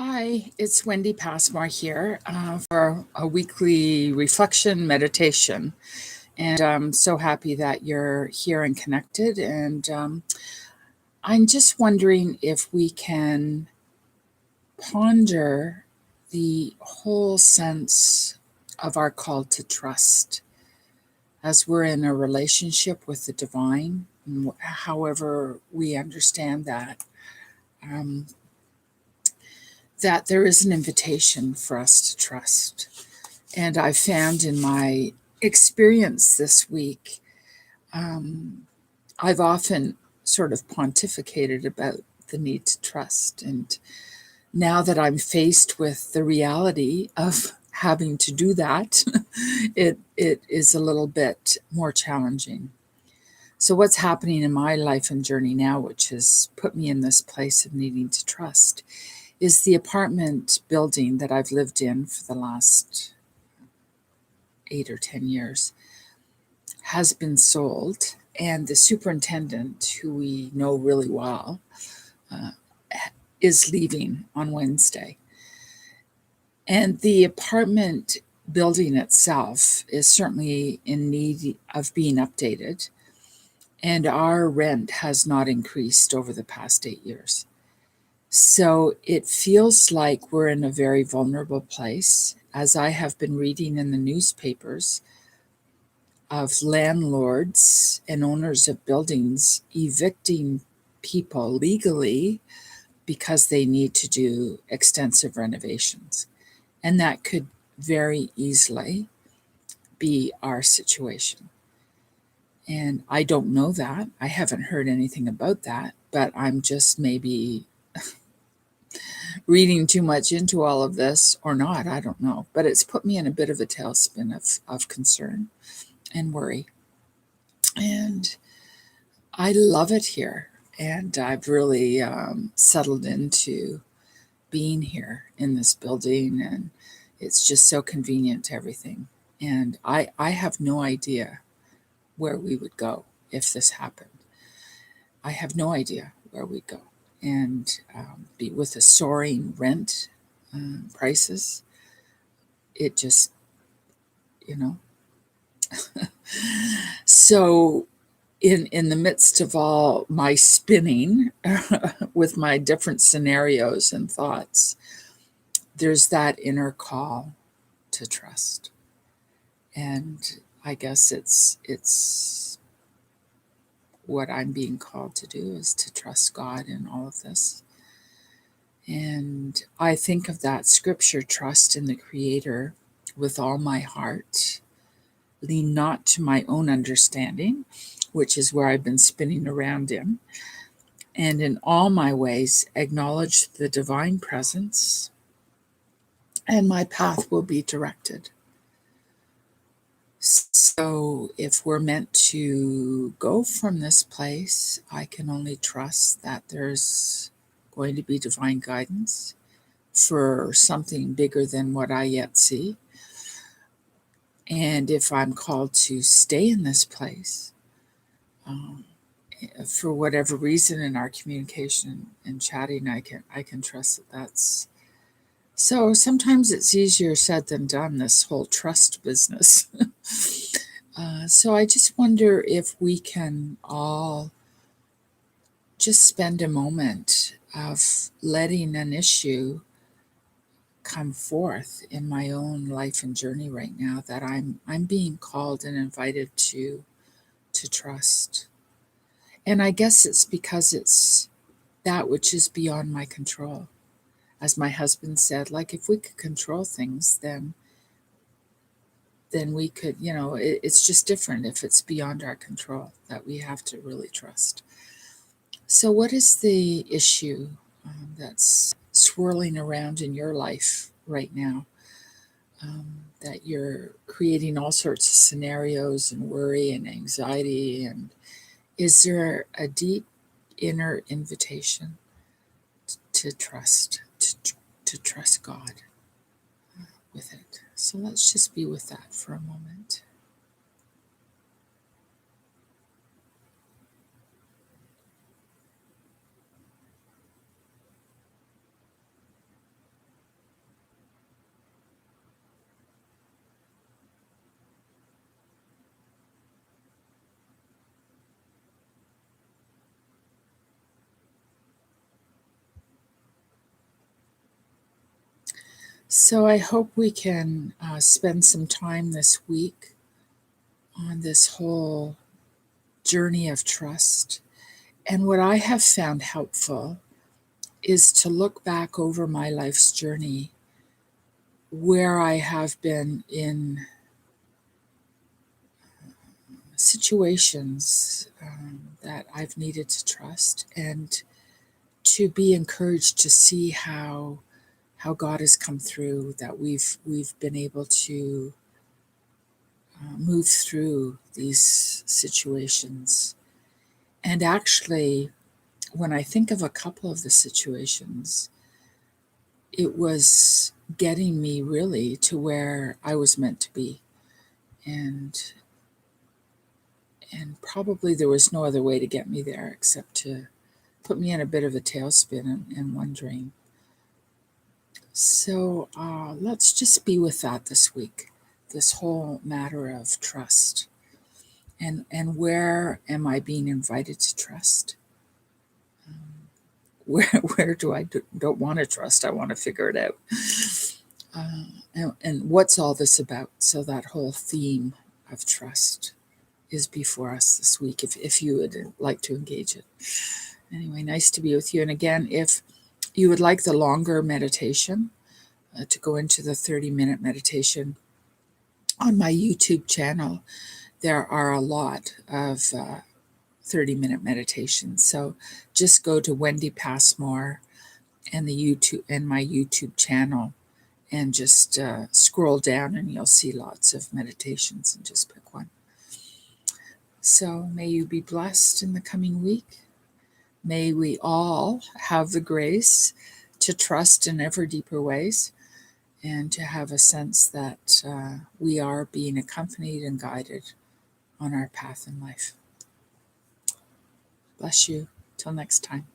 Hi, it's Wendy Passmore here for a weekly reflection meditation. And I'm so happy that you're here and connected. And I'm just wondering if we can ponder the whole sense of our call to trust as we're in a relationship with the divine, however we understand that. Um, that there is an invitation for us to trust. And I found in my experience this week, I've often sort of pontificated about the need to trust. And now that I'm faced with the reality of having to do that, it is a little bit more challenging. So, what's happening in my life and journey now, which has put me in this place of needing to trust, is the apartment building that I've lived in for the last 8 or 10 years has been sold, and the superintendent, who we know really well, uh, is leaving on Wednesday. And the apartment building itself is certainly in need of being updated, and our rent has not increased over the past 8 years. So it feels like we're in a very vulnerable place, as I have been reading in the newspapers of landlords and owners of buildings evicting people legally because they need to do extensive renovations. And that could very easily be our situation. And I don't know that. I haven't heard anything about that, but I'm just maybe reading too much into all of this or not. I don't know. But it's put me in a bit of a tailspin of concern and worry. And I love it here. And I've really settled into being here in this building. And it's just so convenient to everything. And I have no idea where we would go if this happened. I have no idea where we'd go. And be with the soaring rent prices, it just, you know. So in the midst of all my spinning with my different scenarios and thoughts, there's that inner call to trust. And I guess it's what I'm being called to do, is to trust God in all of this. And I think of that scripture, trust in the Creator with all my heart, lean not to my own understanding, which is where I've been spinning around in, and in all my ways acknowledge the divine presence, and my path will be directed. So if we're meant to go from this place, I can only trust that there's going to be divine guidance for something bigger than what I yet see. And if I'm called to stay in this place, for whatever reason in our communication and chatting, I can trust that that's so. Sometimes it's easier said than done, this whole trust business. So I just wonder if we can all just spend a moment of letting an issue come forth in my own life and journey right now, that I'm being called and invited to trust. And I guess it's because it's that which is beyond my control. As my husband said, like, if we could control things, then we could, it's just different if it's beyond our control, that we have to really trust. So what is the issue that's swirling around in your life right now, that you're creating all sorts of scenarios and worry and anxiety? And is there a deep inner invitation to trust, to trust God with it? So let's just be with that for a moment. So I hope we can spend some time this week on this whole journey of trust. And what I have found helpful is to look back over my life's journey where I have been in situations that I've needed to trust, and to be encouraged to see how God has come through, that we've been able to move through these situations. And actually, when I think of a couple of the situations, it was getting me really to where I was meant to be. And probably there was no other way to get me there except to put me in a bit of a tailspin and wondering. So let's just be with that this week, this whole matter of trust. And where am I being invited to trust? Where do I don't want to trust? I want to figure it out. And what's all this about? So that whole theme of trust is before us this week, if you would like to engage it. Anyway, nice to be with you. And again, if you would like the longer meditation, to go into the 30-minute meditation on my YouTube channel, there are a lot of 30-minute meditations. So just go to Wendy Passmore and my YouTube channel, and just scroll down and you'll see lots of meditations, and just pick one. So may you be blessed in the coming week. May we all have the grace to trust in ever deeper ways, and to have a sense that we are being accompanied and guided on our path in life. Bless you. Till next time.